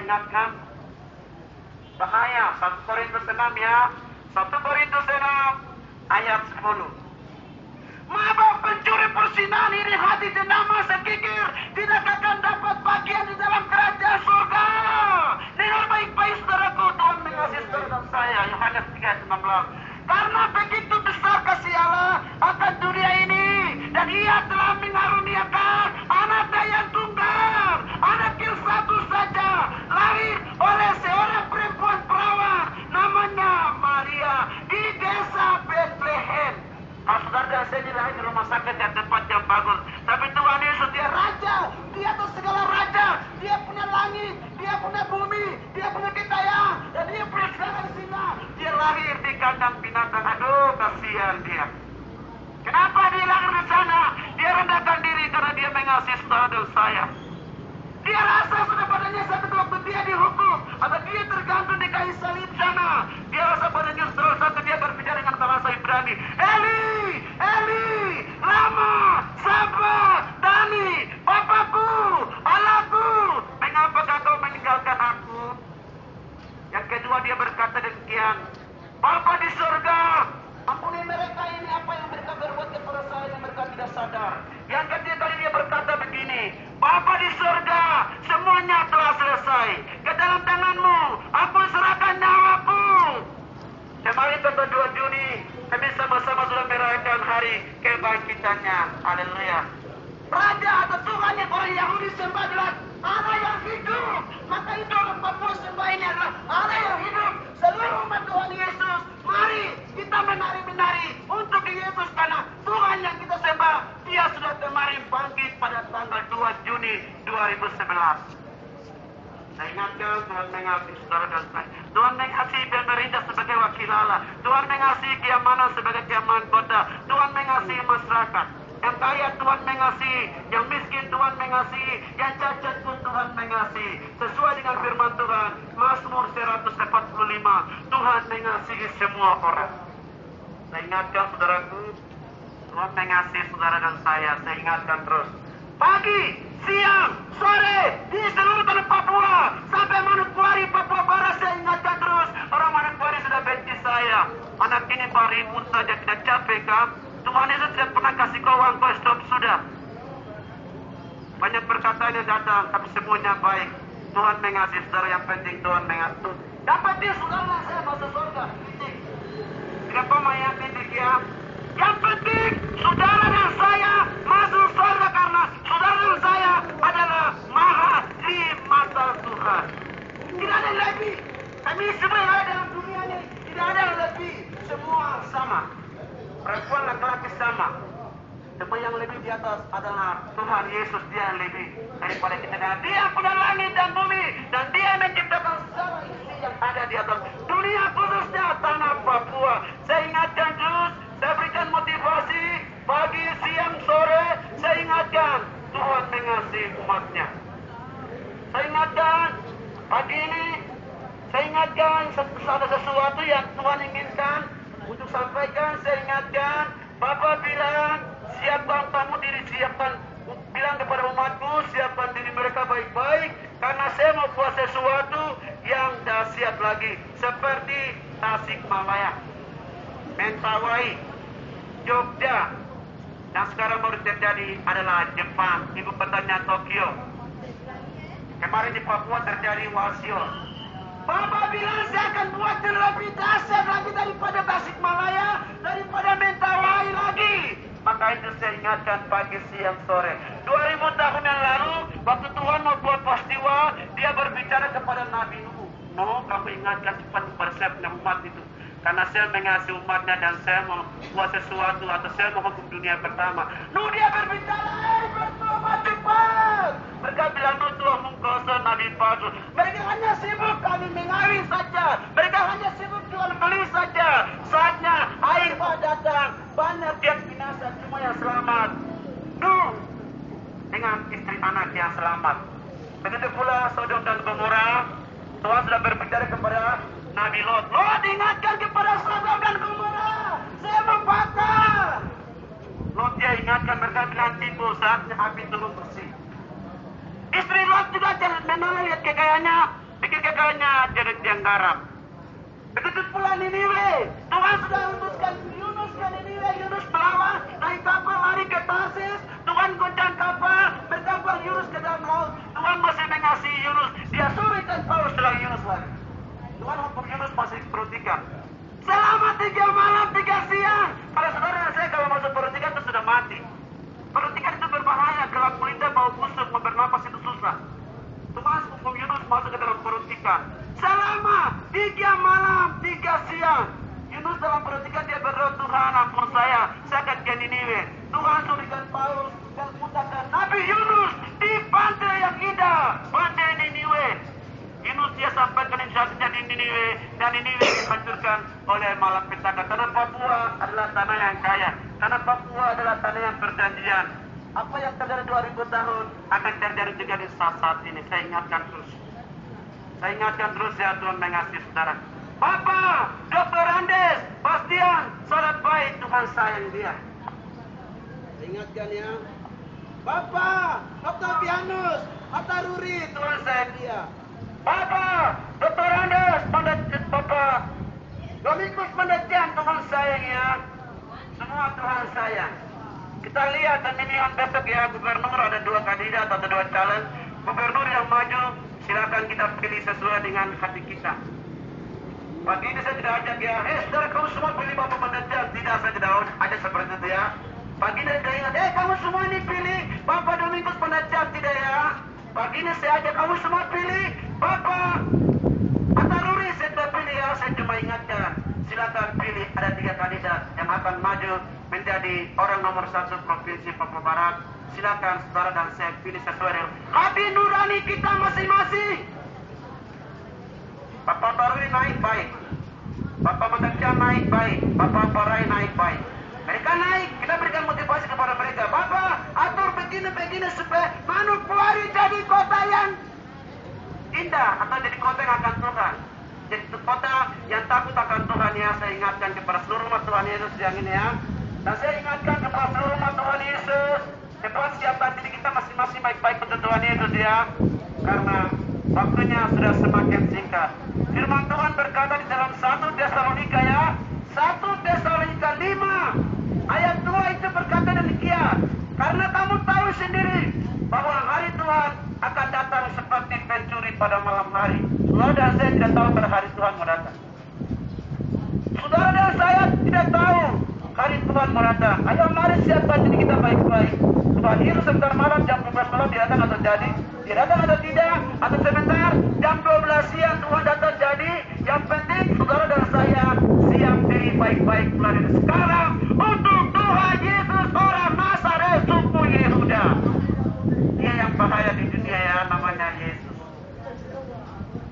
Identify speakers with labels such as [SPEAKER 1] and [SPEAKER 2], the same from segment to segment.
[SPEAKER 1] ingatkan? Bahaya. 1 Korintus 6 ya. 1 Korintus 6 ayat 10. Mabuk pencuri persinan iri hati jenama sekikir tidak akan dapat bagian di dalam kerajaan surga. Dengar baik-baik saudaraku, Tuhan mengasihi saudara dan saya. Yohanes 3:16. Karena begitu besar kasih Allah akan dunia ini, dan Ia telah mengaruniakan anaknya yang tunggal, anak yang satu saja, lahir oleh seorang perempuan perawan namanya Maria di desa Bethlehem. Saudara, saya dilahir di rumah sakit yang tempat yang bagus, tapi Tuhan Yesus dia raja, dia atas segala raja, dia punya langit, dia punya bumi, dia punya kitayang, dan dia punya segala sinar. Dia lahir di kandang binatang. Aduh, kasihan dia. Kenapa dia lahir di sana? Dia rendahkan diri karena dia mengasihi saudara dan saya. Dia rasa sudah padanya satu waktu dia dihukum atau dia tergantung di kayu salib sana. Dia rasa padanya saudara satu dia berbicara dengan bahasa Ibrani. Eli, Eli, lama sabachthani, Bapakku, Allahku, mengapa kau meninggalkan aku? Yang kedua dia berkata demikian, Bapa di surga, ampuni mereka ini apa yang mereka berbuat kepada saya yang mereka tidak sadar. Yang ketiga kali dia berkata begini, Bapa di surga, semuanya telah selesai. Ke dalam tanganmu, aku serahkan nyawaku. Kemarin tanggal 2 Juni, kami sama-sama sudah merayakan hari kebangkitannya. Haleluya. Raja atau Tuhan yang orang Yahudi sembah adalah Allah yang hidup. Maka itu orang Papua sembah ini adalah Allah yang hidup. Seluruh umat Tuhan Yesus, mari kita menari-menari untuk Yesus karena Tuhan yang kita sembah, Dia sudah kemarin bangkit pada tanggal 2 Juni 2011. Saya ingatkan Tuhan mengasihi saudara dan saya. Tuhan mengasihi pemerintah sebagai wakil Allah. Tuhan mengasihi keamanan sebagai keamanan kota. Tuhan mengasihi masyarakat. Yang kaya Tuhan mengasihi, yang miskin Tuhan mengasihi, yang cacat pun Tuhan mengasihi. Sesuai dengan firman Tuhan, Mazmur 145, Tuhan mengasihi semua orang. Saya ingatkan saudaraku, Tuhan mengasihi saudara dan saya ingatkan terus. Pagi, siang, sore, di seluruh tanah Papua, sampai Manokwari, Papua Barat, saya ingatkan terus. Orang Manokwari sudah benci saya. Anak ini Pak ribut saja, tidak capek kan? Tuhan Yesus tidak pernah kasih kau uang, kau stop sudah. Banyak perkataan yang datang, tapi semuanya baik. Tuhan mengasihi saudara, yang penting Tuhan mengasihi. Dapat dia saudara saya masuk surga. Kenapa mayat titik ya? Yang penting saudara dan saya masuk surga karena saudara dan saya adalah maha di mata Tuhan. Tidak ada lagi. Kami semua yang ada dalam dunia ini tidak ada lebih. Semua sama. Perempuan laki-laki sama. Semua yang lebih di atas adalah Tuhan Yesus, Dia yang lebih daripada kita. Dan Dia punya langit dan bumi, dan Dia menciptakan segala isi yang ada di atas dunia, khususnya tanah Papua. Saya ingatkan terus, saya berikan motivasi pagi, siang, sore. Saya ingatkan Tuhan mengasihi umatnya. Saya ingatkan pagi ini, saya ingatkan ada sesuatu yang Tuhan inginkan untuk sampaikan. Saya ingatkan, Bapak bilang, siapkan kamu diri, siapkan, bilang kepada umatku, siapkan diri mereka baik-baik, karena saya mau buat sesuatu yang dahsyat lagi, seperti Tasikmalaya, Mentawai, Jogja, dan sekarang baru terjadi adalah Jepang, ibu kotanya Tokyo. Kemarin di Papua terjadi Wasio. Bapak bilang saya akan buat yang lebih dahsyat lagi daripada Tasikmalaya, daripada Mentawai lagi. Maka itu saya ingatkan pagi, siang, sore. 2000 tahun yang lalu, waktu Tuhan mau buat peristiwa, Dia berbicara kepada Nabi Nuh. Nuh, kamu ingatkan cepat kepada saya punya umat itu. Karena saya mengasihi umatnya dan saya mau buat sesuatu atau saya mau hukum dunia pertama. Nuh dia berbicara, bertobat cepat. Mereka bilang Nuh Tuhan mengkosong Nabi palsu. Mereka hanya sibuk kami mengawin saja. Mereka hanya sibuk jual beli saja. Saatnya air datang, banyak yang binasa, semua yang selamat. Nuh dengan istri anak yang selamat. Begitu pula Sodom dan Gomora. Tuhan sudah berbicara kepada Nabi Lot. Lot ingatkan kepada Sodom dan Gomora, saya membakar. Lot dia ingatkan, mereka bilang timbul saatnya api turun bersih. Istri Lot juga jangan memang lihat kekayaannya. bikin gagalnya jadi tiang garam. Begitu pula Niniwe, Tuhan sudah utuskan Yunus ke Niniwe, Yunus melawan, naik kapal lari ke Tarsis, Tuhan goncang kapal, berkapal Yunus ke dalam laut. Tuhan masih mengasihi Yunus, dia suruh ikan Paulus setelah Yunus lari. Tuhan hukum Yunus masih perut ikan. Selama 3 malam 3 siang, para saudara dan saya kalau masuk perut ikan itu sudah mati. Perut ikan itu berbahaya, gelap gulita, bau busuk, mau bernapas itu susah. Tuhan hukum Yunus masuk ke dalam perut ikan. Selama 3 malam 3 siang, Yunus dalam perut ikan dia berdoa, Tuhan ampun saya akan ke Niniwe. Tuhan suruh ikan Paulus dan mutakan Nabi Yunus di pantai yang indah, pantai Niniwe. Yunus dia sampaikan insyaallah di Niniwe, dan Niniwe dihancurkan oleh malapetaka. Tanah Papua adalah tanah yang kaya. Tanah Papua adalah tanah yang perjanjian. Apa yang terjadi 2000 tahun akan terjadi juga di saat ini. Saya ingatkan terus. Saya ingatkan terus ya, Tuhan mengasihi saudara. Bapak, Dr. Andes, Bastian, saudara baik, Tuhan sayang dia. Saya ingatkan ya. Bapak, Dr. Pianus, Hatta Ruri, Tuhan sayang dia. Bapak, Dr. Andes, Bapak Dominikus Pendetian, Tuhan sayang ya. Semua Tuhan sayang. Kita lihat dan pemilihan besok ya, gubernur ada 2 kandidat atau 2 calon. Gubernur yang maju, silakan kita pilih sesuai dengan hati kita. Pagi ini saya tidak ajak ya, saudara kamu semua pilih Bapak Pendetian. Tidak, saya tidak ajak seperti itu ya. Pagi ini saya ingat, kamu semua ini pilih Bapak Dominikus Pendetian, tidak ya. Pagi ini saya ajak kamu semua pilih Bapak Hatta Ruri, saya tidak pilih ya, saya cuma ingatkan. Silakan pilih, ada 3 kandidat yang akan maju menjadi orang nomor 1 Provinsi Papua Barat. Silakan saudara dan saya pilih sesuai dengan hati nurani kita masing-masing. Bapak Baruri naik baik, Bapak Pendetian naik baik, Bapak Parai naik baik. Mereka naik, kita berikan motivasi kepada mereka. Bapak, atur begini-begini supaya Manokwari jadi kota yang indah atau jadi kota yang akan Tuhan. Jadi kota yang takut akan Tuhan ya. Saya ingatkan kepada seluruh umat Tuhan Yesus yang ini ya. Dan saya ingatkan kepada seluruh umat Tuhan Yesus, cepat siapkan diri kita masing-masing baik-baik untuk Tuhan Yesus ya. Karena waktunya sudah semakin singkat. Firman Tuhan berkata di dalam 1 Tesalonika ya, 1 Tesalonika 5 ayat 2 itu berkata demikian. Karena kamu tahu sendiri bahwa hari Tuhan akan datang seperti pencuri pada malam hari. Saudara dan saya tidak tahu pada hari Tuhan mau datang. Saudara dan saya tidak tahu hari Tuhan mau datang. Ayo mari siapkan diri kita baik-baik. Tuhan Yesus sebentar malam jam 12 malam dia datang atau jadi? Dia datang atau tidak? Atau sebentar jam 12 siang Tuhan datang jadi? Yang penting saudara dan saya siap diri baik-baik mulai dari sekarang untuk Tuhan Yesus orang Nazaret suku Yehuda. Dia yang bahaya di dunia ya, namanya Yesus.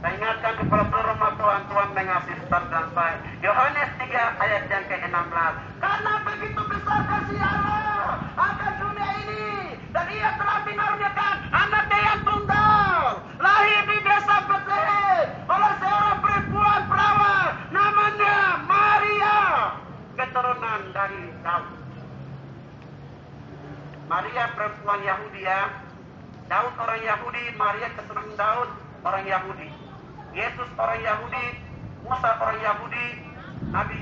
[SPEAKER 1] Saya ingatkan kepada seluruh umat Tuhan, Tuhan mengasihi saudara dan saya. Yohanes 3 ayat yang ke-16. Karena begitu besar kasih Allah akan dunia ini, dan ia telah mengaruniakan anaknya yang tunggal, lahir di desa Betlehem oleh seorang perempuan perawan, namanya Maria, keturunan dari Daud. Maria perempuan Yahudi ya. Daud orang Yahudi, Maria keturunan Daud orang Yahudi. Yesus orang Yahudi, Musa orang Yahudi, Nabi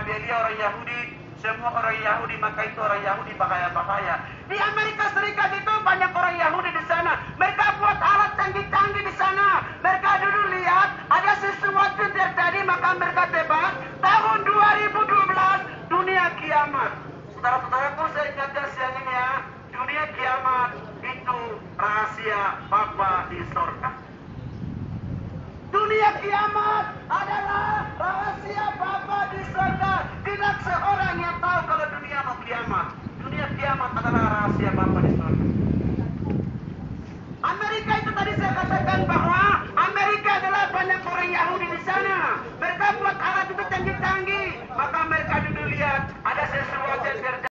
[SPEAKER 1] Elia orang Yahudi, semua orang Yahudi, maka itu orang Yahudi bahaya-bahaya. Di Amerika Serikat itu banyak orang Yahudi di sana. Mereka buat alat canggih-canggih di sana. Mereka dulu lihat ada sesuatu yang terjadi, maka mereka tebak tahun 2012 dunia kiamat. Saudara-saudaraku, saya ingatkan siang ini ya, dunia kiamat itu rahasia Bapa di surga. Dunia kiamat adalah rahasia Bapa di surga. Tidak seorang yang tahu kalau dunia mau kiamat. Dunia kiamat adalah rahasia Bapa di surga. Amerika itu tadi saya katakan bahwa Amerika adalah banyak orang Yahudi di sana. Mereka buat alat itu canggih-canggih. Maka mereka